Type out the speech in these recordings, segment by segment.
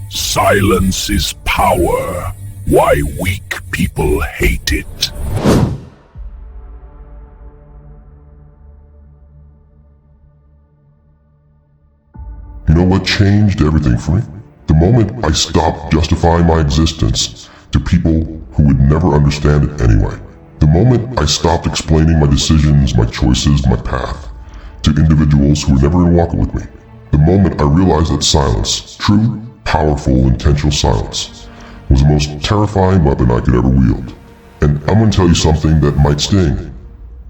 Silence is power. Why weak people hate it. You know what changed everything for me? The moment I stopped justifying my existence to people who would never understand it anyway. The moment I stopped explaining my decisions, my choices, my path to individuals who were never going to walk it with me. The moment I realized that silence, true, powerful, intentional silence, was the most terrifying weapon I could ever wield. And I'm going to tell you something that might sting.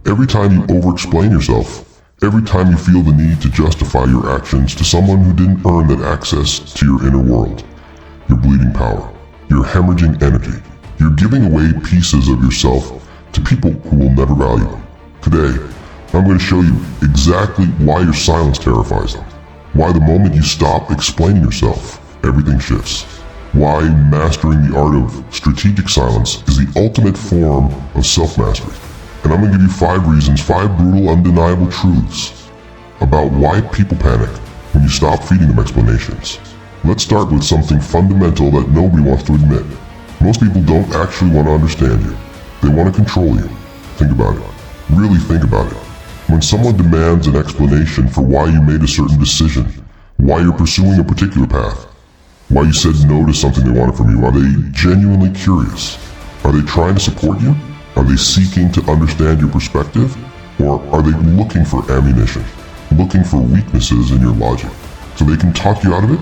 Every time you over-explain yourself, every time you feel the need to justify your actions to someone who didn't earn that access to your inner world, you're bleeding power. You're hemorrhaging energy. You're giving away pieces of yourself to people who will never value them. Today, I'm going to show you exactly why your silence terrifies them. Why the moment you stop explaining yourself, everything shifts. Why mastering the art of strategic silence is the ultimate form of self-mastery. And I'm going to give you 5 reasons, 5 brutal, undeniable truths about why people panic when you stop feeding them explanations. Let's start with something fundamental that nobody wants to admit. Most people don't actually want to understand you. They want to control you. Think about it. Really think about it. When someone demands an explanation for why you made a certain decision, why you're pursuing a particular path, why you said no to something they wanted from you, are they genuinely curious? Are they trying to support you? Are they seeking to understand your perspective? Or are they looking for ammunition? Looking for weaknesses in your logic so they can talk you out of it?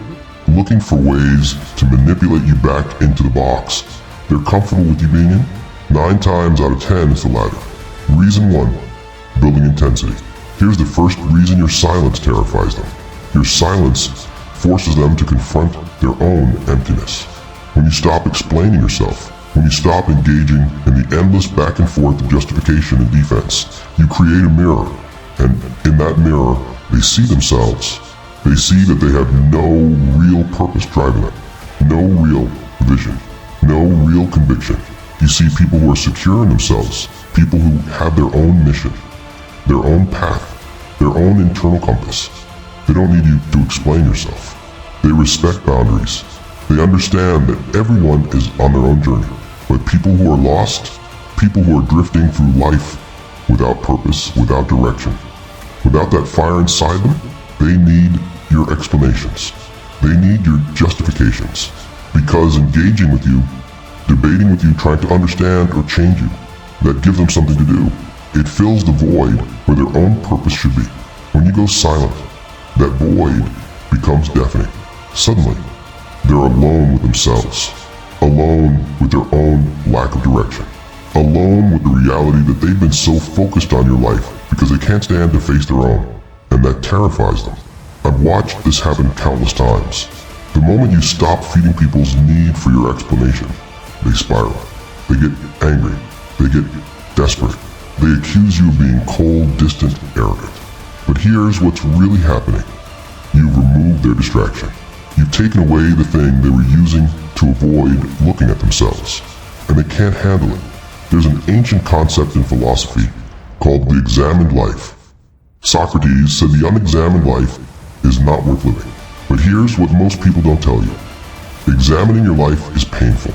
Looking for ways to manipulate you back into the box they're comfortable with you being in? 9 times out of 10 it's the latter. Reason 1. Building intensity. Here's the first reason your silence terrifies them. Your silence forces them to confront their own emptiness. When you stop explaining yourself, when you stop engaging in the endless back and forth of justification and defense, you create a mirror. And in that mirror, they see themselves. They see that they have no real purpose driving them. No real vision. No real conviction. You see people who are secure in themselves. People who have their own mission. Their own path. Their own internal compass. They don't need you to explain yourself. They respect boundaries. They understand that everyone is on their own journey. But people who are lost, people who are drifting through life without purpose, without direction, without that fire inside them, they need your explanations. They need your justifications. Because engaging with you, debating with you, trying to understand or change you, that gives them something to do. It fills the void where their own purpose should be. When you go silent, that void becomes deafening. Suddenly, they're alone with themselves. Alone with their own lack of direction. Alone with the reality that they've been so focused on your life because they can't stand to face their own. And that terrifies them. I've watched this happen countless times. The moment you stop feeding people's need for your explanation, they spiral. They get angry. They get desperate. They accuse you of being cold, distant, arrogant. But here's what's really happening. You've removed their distraction. You've taken away the thing they were using to avoid looking at themselves. And they can't handle it. There's an ancient concept in philosophy called the examined life. Socrates said the unexamined life is not worth living. But here's what most people don't tell you. Examining your life is painful.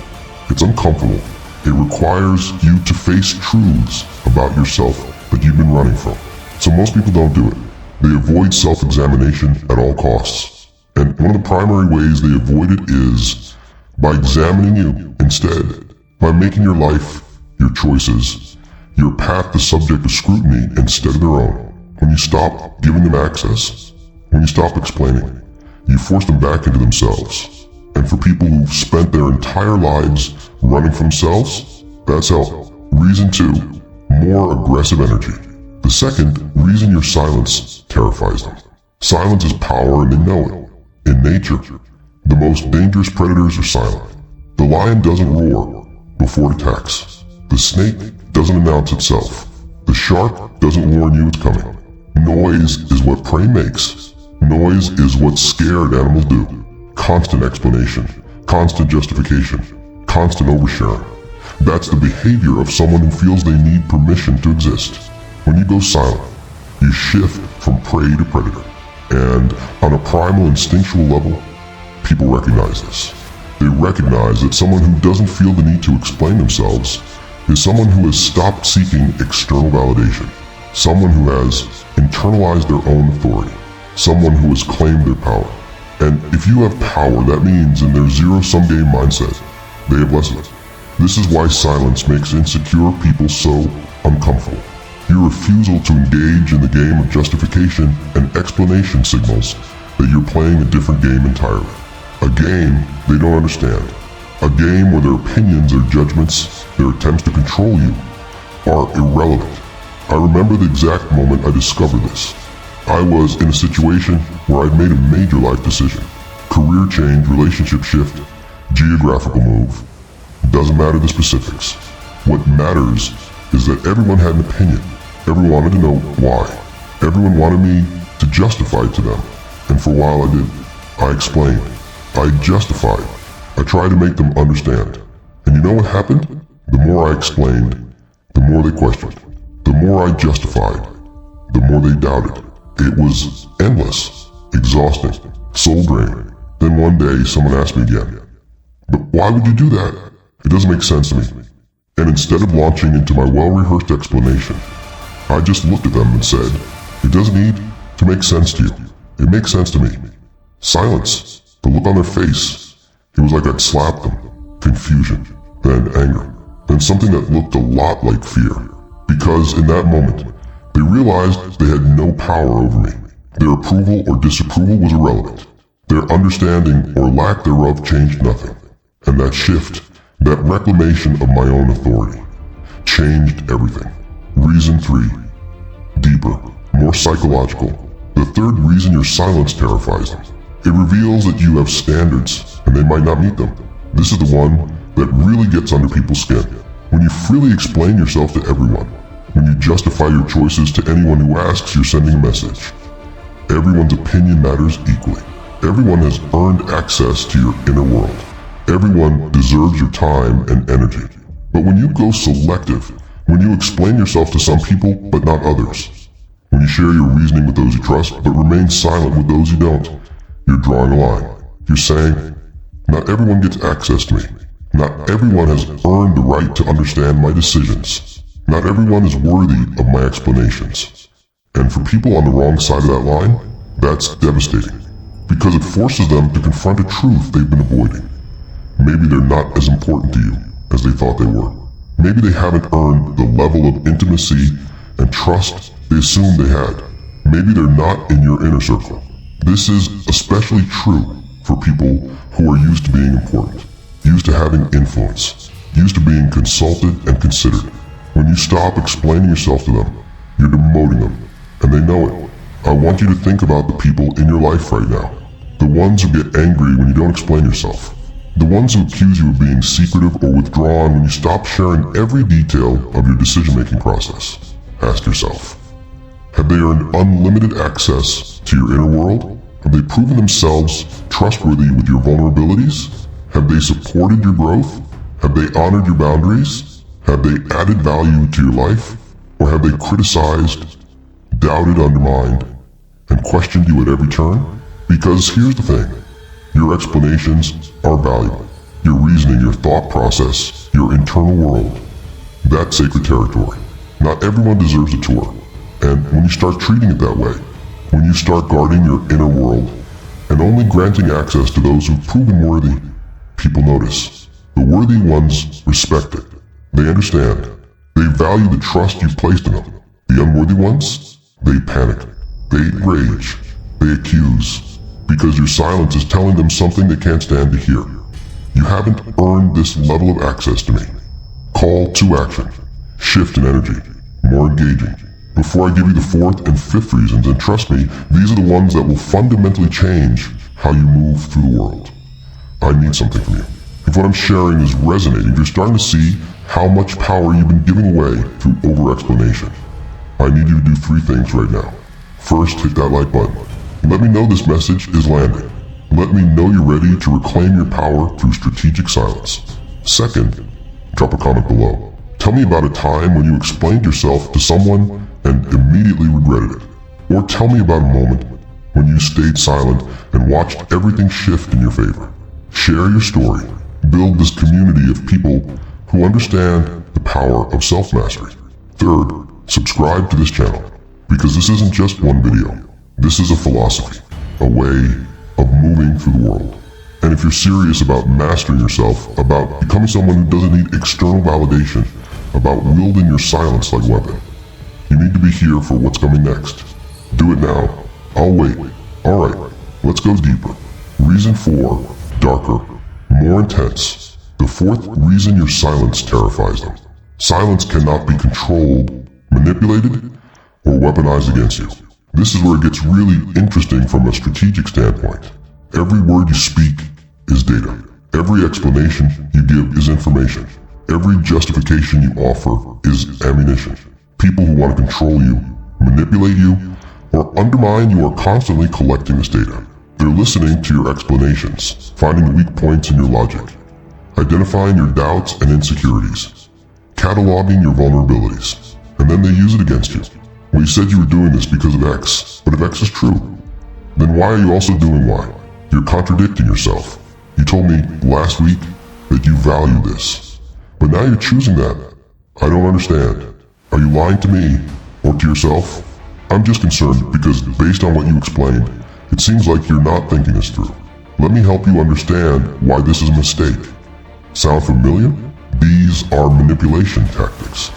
It's uncomfortable. It requires you to face truths about yourself that you've been running from. So most people don't do it. They avoid self-examination at all costs. And one of the primary ways they avoid it is by examining you instead. By making your life, your choices, your path the subject of scrutiny instead of their own. When you stop giving them access, when you stop explaining, you force them back into themselves. And for people who've spent their entire lives running from themselves, that's hell. Reason 2, more aggressive energy. The second, reason your silence terrifies them. Silence is power and they know it. In nature, the most dangerous predators are silent. The lion doesn't roar before it attacks. The snake doesn't announce itself. The shark doesn't warn you it's coming. Noise is what prey makes. Noise is what scared animals do. Constant explanation, constant justification, constant oversharing. That's the behavior of someone who feels they need permission to exist. When you go silent, you shift from prey to predator. And on a primal instinctual level, people recognize this. They recognize that someone who doesn't feel the need to explain themselves is someone who has stopped seeking external validation, someone who has internalized their own authority, someone who has claimed their power. And if you have power, that means in their zero-sum game mindset, they have less of it. This is why silence makes insecure people so uncomfortable. Your refusal to engage in the game of justification and explanation signals that you're playing a different game entirely. A game they don't understand. A game where their opinions or judgments, their attempts to control you, are irrelevant. I remember the exact moment I discovered this. I was in a situation where I'd made a major life decision. Career change, relationship shift, geographical move. It doesn't matter the specifics. What matters is that everyone had an opinion. Everyone wanted to know why. Everyone wanted me to justify it to them. And for a while I did. I explained. I justified. I tried to make them understand. And you know what happened? The more I explained, the more they questioned. The more I justified, the more they doubted. It was endless, exhausting, soul-draining. Then one day someone asked me again, "But why would you do that? It doesn't make sense to me." And instead of launching into my well-rehearsed explanation, I just looked at them and said, "It doesn't need to make sense to you. It makes sense to me." Silence. The look on their face. It was like I'd slapped them. Confusion. Then anger. Then something that looked a lot like fear. Because in that moment, they realized they had no power over me. Their approval or disapproval was irrelevant. Their understanding or lack thereof changed nothing. And that shift, that reclamation of my own authority, changed everything. Reason 3. Deeper, more psychological. The third reason your silence terrifies them. It reveals that you have standards, and they might not meet them. This is the one that really gets under people's skin. When you freely explain yourself to everyone, when you justify your choices to anyone who asks, you're sending a message. Everyone's opinion matters equally. Everyone has earned access to your inner world. Everyone deserves your time and energy. But when you go selective, when you explain yourself to some people but not others, when you share your reasoning with those you trust but remain silent with those you don't, you're drawing a line. You're saying, not everyone gets access to me. Not everyone has earned the right to understand my decisions. Not everyone is worthy of my explanations. And for people on the wrong side of that line, that's devastating. Because it forces them to confront a truth they've been avoiding. Maybe they're not as important to you as they thought they were. Maybe they haven't earned the level of intimacy and trust they assumed they had. Maybe they're not in your inner circle. This is especially true for people who are used to being important, used to having influence, used to being consulted and considered. When you stop explaining yourself to them, you're demoting them, and they know it. I want you to think about the people in your life right now. The ones who get angry when you don't explain yourself. The ones who accuse you of being secretive or withdrawn when you stop sharing every detail of your decision-making process. Ask yourself, have they earned unlimited access to your inner world? Have they proven themselves trustworthy with your vulnerabilities? Have they supported your growth? Have they honored your boundaries? Have they added value to your life? Or have they criticized, doubted, undermined, and questioned you at every turn? Because here's the thing, your explanations are valuable. Your reasoning, your thought process, your internal world, that's sacred territory. Not everyone deserves a tour. And when you start treating it that way, when you start guarding your inner world and only granting access to those who've proven worthy, people notice. The worthy ones respect it. They understand. They value the trust you've placed in them. The unworthy ones, they panic. They rage. They accuse. Because your silence is telling them something they can't stand to hear. You haven't earned this level of access to me. Call to action. Shift in energy. More engaging. Before I give you the fourth and fifth reasons, and trust me, these are the ones that will fundamentally change how you move through the world. I need something from you. If what I'm sharing is resonating, you're starting to see how much power you've been giving away through over-explanation. I need you to do 3 things right now. First, hit that like button. Let me know this message is landing. Let me know you're ready to reclaim your power through strategic silence. Second, drop a comment below. Tell me about a time when you explained yourself to someone and immediately regretted it. Or tell me about a moment when you stayed silent and watched everything shift in your favor. Share your story. Build this community of people who understand the power of self-mastery. Third, subscribe to this channel, because this isn't just one video. This is a philosophy, a way of moving through the world. And if you're serious about mastering yourself, about becoming someone who doesn't need external validation, about wielding your silence like a weapon, you need to be here for what's coming next. Do it now. I'll wait. Alright, let's go deeper. Reason 4, darker, more intense. The fourth reason your silence terrifies them. Silence cannot be controlled, manipulated, or weaponized against you. This is where it gets really interesting from a strategic standpoint. Every word you speak is data. Every explanation you give is information. Every justification you offer is ammunition. People who want to control you, manipulate you, or undermine you are constantly collecting this data. They're listening to your explanations, finding the weak points in your logic, identifying your doubts and insecurities, cataloging your vulnerabilities, and then they use it against you. Well, you said you were doing this because of X, but if X is true, then why are you also doing Y? You're contradicting yourself. You told me last week that you value this, but now you're choosing that. I don't understand. Are you lying to me or to yourself? I'm just concerned because based on what you explained, it seems like you're not thinking this through. Let me help you understand why this is a mistake. Sound familiar? These are manipulation tactics,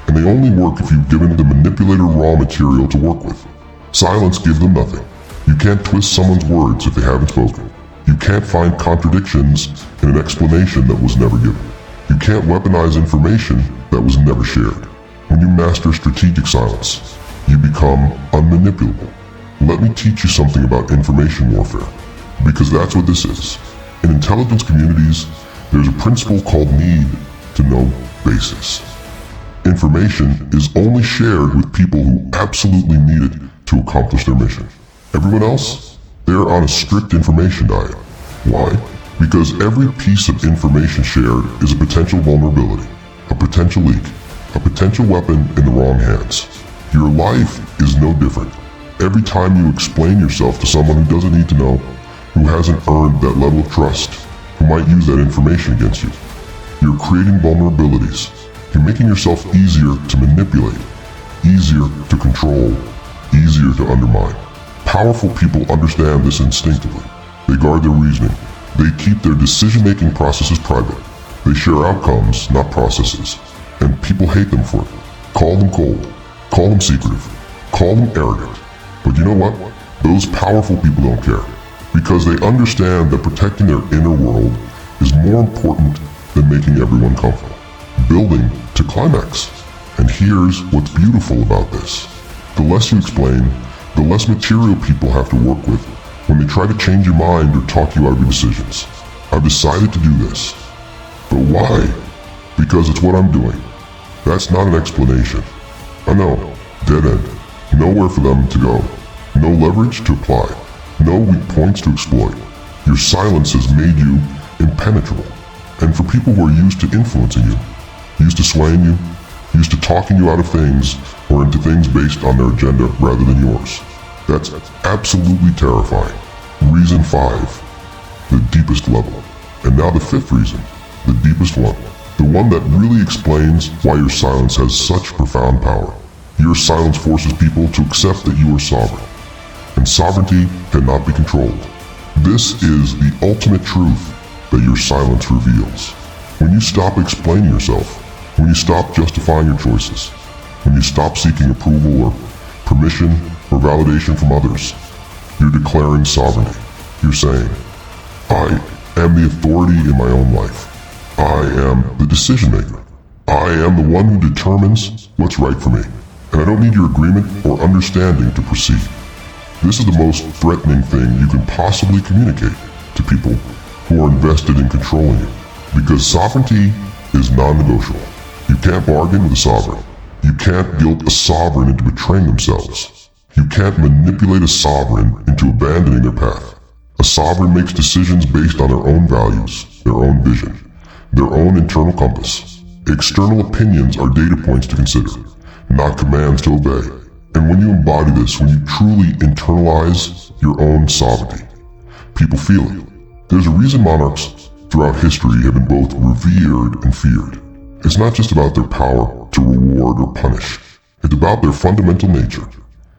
and they only work if you've given the manipulator raw material to work with. Silence gives them nothing. You can't twist someone's words if they haven't spoken. You can't find contradictions in an explanation that was never given. You can't weaponize information that was never shared. When you master strategic silence, you become unmanipulable. Let me teach you something about information warfare, because that's what this is. In intelligence communities, there's a principle called need to know basis. Information is only shared with people who absolutely need it to accomplish their mission. Everyone else, they're on a strict information diet. Why? Because every piece of information shared is a potential vulnerability, a potential leak, a potential weapon in the wrong hands. Your life is no different. Every time you explain yourself to someone who doesn't need to know, who hasn't earned that level of trust, who might use that information against you, you're creating vulnerabilities. You're making yourself easier to manipulate, easier to control, easier to undermine. Powerful people understand this instinctively. They guard their reasoning. They keep their decision-making processes private. They share outcomes, not processes. And people hate them for it. Call them cold. Call them secretive. Call them arrogant. But you know what? Those powerful people don't care. Because they understand that protecting their inner world is more important than making everyone comfortable. Building to climax. And here's what's beautiful about this. The less you explain, the less material people have to work with when they try to change your mind or talk you out of your decisions. I've decided to do this. But why? Because it's what I'm doing. That's not an explanation. I know. Dead end. Nowhere for them to go. No leverage to apply. No weak points to exploit. Your silence has made you impenetrable. And for people who are used to influencing you, used to swaying you, used to talking you out of things or into things based on their agenda rather than yours, that's absolutely terrifying. Reason 5, the deepest level. And now the fifth reason, the deepest one. The one that really explains why your silence has such profound power. Your silence forces people to accept that you are sovereign. And sovereignty cannot be controlled. This is the ultimate truth that your silence reveals. When you stop explaining yourself, when you stop justifying your choices, when you stop seeking approval or permission or validation from others, you're declaring sovereignty. You're saying, I am the authority in my own life. I am the decision maker. I am the one who determines what's right for me. And I don't need your agreement or understanding to proceed. This is the most threatening thing you can possibly communicate to people who are invested in controlling you. Because sovereignty is non-negotiable. You can't bargain with a sovereign. You can't guilt a sovereign into betraying themselves. You can't manipulate a sovereign into abandoning their path. A sovereign makes decisions based on their own values, their own vision, their own internal compass. External opinions are data points to consider, not commands to obey. And when you embody this, when you truly internalize your own sovereignty. People feel it. There's a reason monarchs throughout history have been both revered and feared. It's not just about their power to reward or punish. It's about their fundamental nature.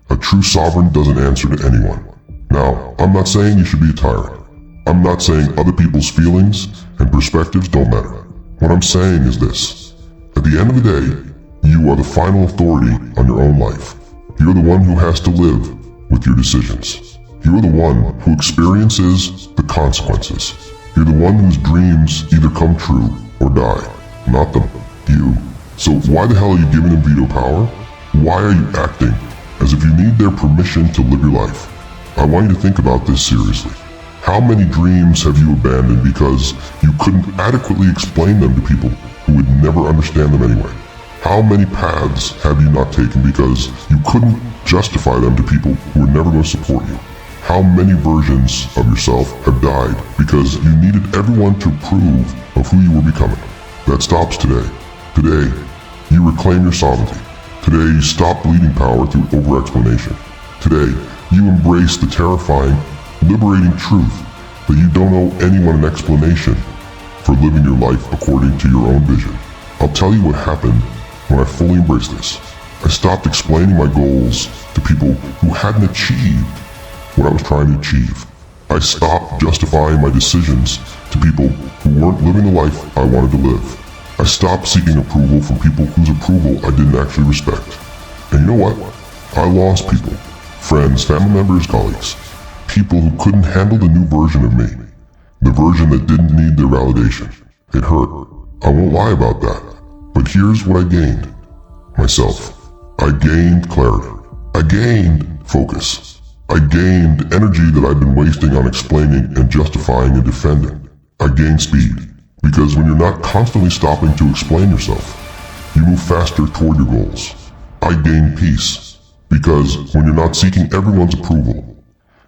A true sovereign doesn't answer to anyone. Now, I'm not saying you should be a tyrant. I'm not saying other people's feelings and perspectives don't matter. What I'm saying is this. At the end of the day, you are the final authority on your own life. You're the one who has to live with your decisions. You're the one who experiences the consequences. You're the one whose dreams either come true or die. Not them. You. So why the hell are you giving them veto power? Why are you acting as if you need their permission to live your life? I want you to think about this seriously. How many dreams have you abandoned because you couldn't adequately explain them to people who would never understand them anyway? How many paths have you not taken because you couldn't justify them to people who were never going to support you? How many versions of yourself have died because you needed everyone to approve of who you were becoming? That stops today. Today, you reclaim your sovereignty. Today, you stop bleeding power through over-explanation. Today, you embrace the terrifying, liberating truth that you don't owe anyone an explanation for living your life according to your own vision. I'll tell you what happened when I fully embraced this. I stopped explaining my goals to people who hadn't achieved what I was trying to achieve. I stopped justifying my decisions to people who weren't living the life I wanted to live. I stopped seeking approval from people whose approval I didn't actually respect. And you know what? I lost people. Friends, family members, colleagues. People who couldn't handle the new version of me. The version that didn't need their validation. It hurt. I won't lie about that. But here's what I gained. Myself. I gained clarity. I gained focus. I gained energy that I've been wasting on explaining and justifying and defending. I gained speed. Because when you're not constantly stopping to explain yourself, you move faster toward your goals. I gained peace. Because when you're not seeking everyone's approval,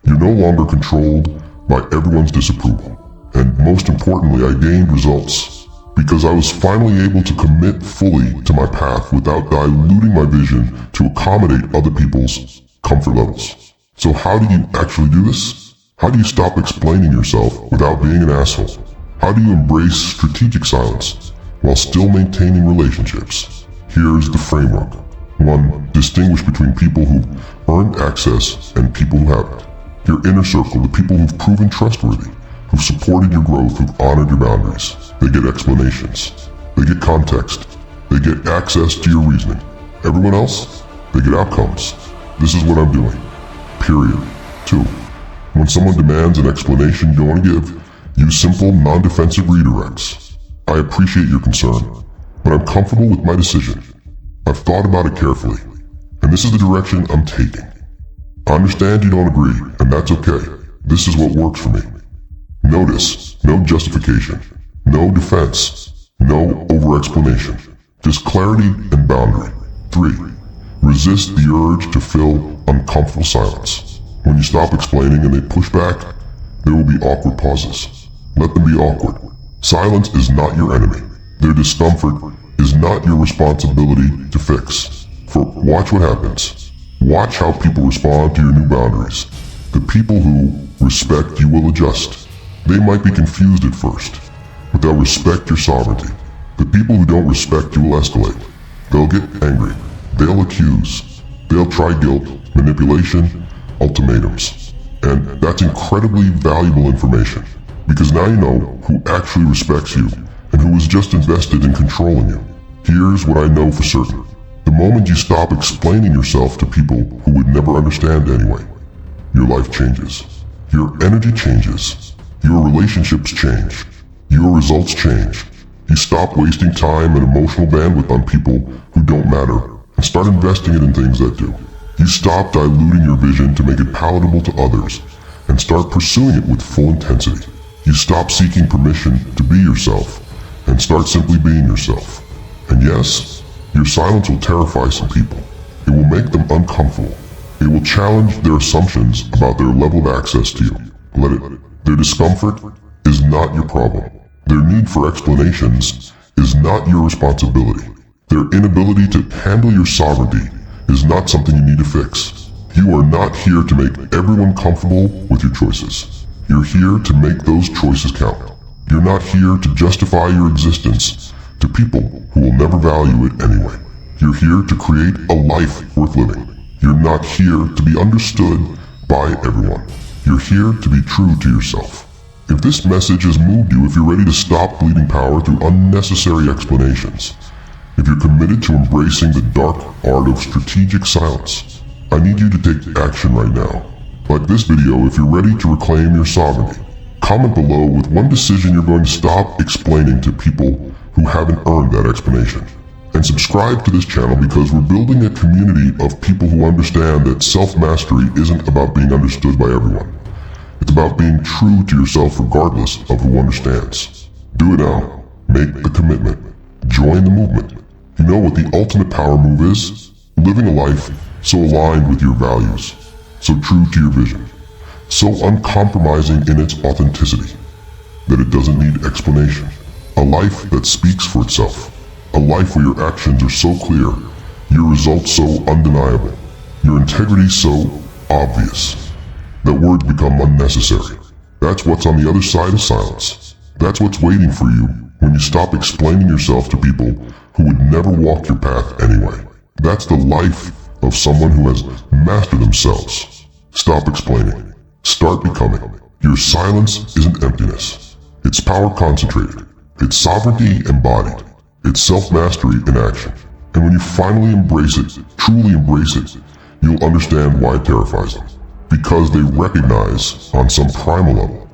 you're no longer controlled by everyone's disapproval. And most importantly, I gained results. Because I was finally able to commit fully to my path without diluting my vision to accommodate other people's comfort levels. So how do you actually do this? How do you stop explaining yourself without being an asshole? How do you embrace strategic silence while still maintaining relationships? Here's the framework. 1. Distinguish between people who've earned access and people who haven't. Your inner circle, the people who've proven trustworthy, who've supported your growth, who've honored your boundaries. They get explanations. They get context. They get access to your reasoning. Everyone else, they get outcomes. This is what I'm doing. Period. 2. When someone demands an explanation you don't want to give, use simple, non-defensive redirects. I appreciate your concern, but I'm comfortable with my decision. I've thought about it carefully, and this is the direction I'm taking. I understand you don't agree, and that's okay. This is what works for me. Notice, no justification, no defense, no over-explanation, just clarity and boundary. 3. Resist the urge to fill uncomfortable silence. When you stop explaining and they push back, there will be awkward pauses. Let them be awkward. Silence is not your enemy. Their discomfort is not your responsibility to fix. For watch what happens. Watch how people respond to your new boundaries. The people who respect you will adjust. They might be confused at first, but they'll respect your sovereignty. The people who don't respect you will escalate. They'll get angry. They'll accuse. They'll try guilt, manipulation, ultimatums. And that's incredibly valuable information. Because now you know who actually respects you and who is just invested in controlling you. Here's what I know for certain. The moment you stop explaining yourself to people who would never understand anyway, your life changes. Your energy changes. Your relationships change. Your results change. You stop wasting time and emotional bandwidth on people who don't matter and start investing it in things that do. You stop diluting your vision to make it palatable to others and start pursuing it with full intensity. You stop seeking permission to be yourself and start simply being yourself. And yes, your silence will terrify some people. It will make them uncomfortable. It will challenge their assumptions about their level of access to you. Let it. Their discomfort is not your problem. Their need for explanations is not your responsibility. Their inability to handle your sovereignty is not something you need to fix. You are not here to make everyone comfortable with your choices. You're here to make those choices count. You're not here to justify your existence to people who will never value it anyway. You're here to create a life worth living. You're not here to be understood by everyone. You're here to be true to yourself. If this message has moved you, if you're ready to stop bleeding power through unnecessary explanations, if you're committed to embracing the dark art of strategic silence, I need you to take action right now. Like this video if you're ready to reclaim your sovereignty. Comment below with one decision you're going to stop explaining to people who haven't earned that explanation. And subscribe to this channel because we're building a community of people who understand that self-mastery isn't about being understood by everyone. It's about being true to yourself regardless of who understands. Do it now. Make the commitment. Join the movement. You know what the ultimate power move is? Living a life so aligned with your values, so true to your vision, so uncompromising in its authenticity that it doesn't need explanation. A life that speaks for itself. A life where your actions are so clear, your results so undeniable, your integrity so obvious, that words become unnecessary. That's what's on the other side of silence. That's what's waiting for you when you stop explaining yourself to people who would never walk your path anyway. That's the life of someone who has mastered themselves. Stop explaining. Start becoming. Your silence isn't emptiness. It's power concentrated. It's sovereignty embodied. It's self-mastery in action. And when you finally embrace it, truly embrace it, you'll understand why it terrifies them. Because they recognize, on some primal level,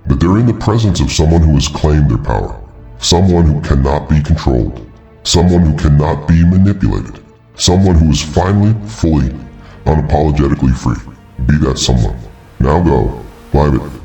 that they're in the presence of someone who has claimed their power. Someone who cannot be controlled. Someone who cannot be manipulated. Someone who is finally, fully, unapologetically free. Be that someone. Now go. Live it.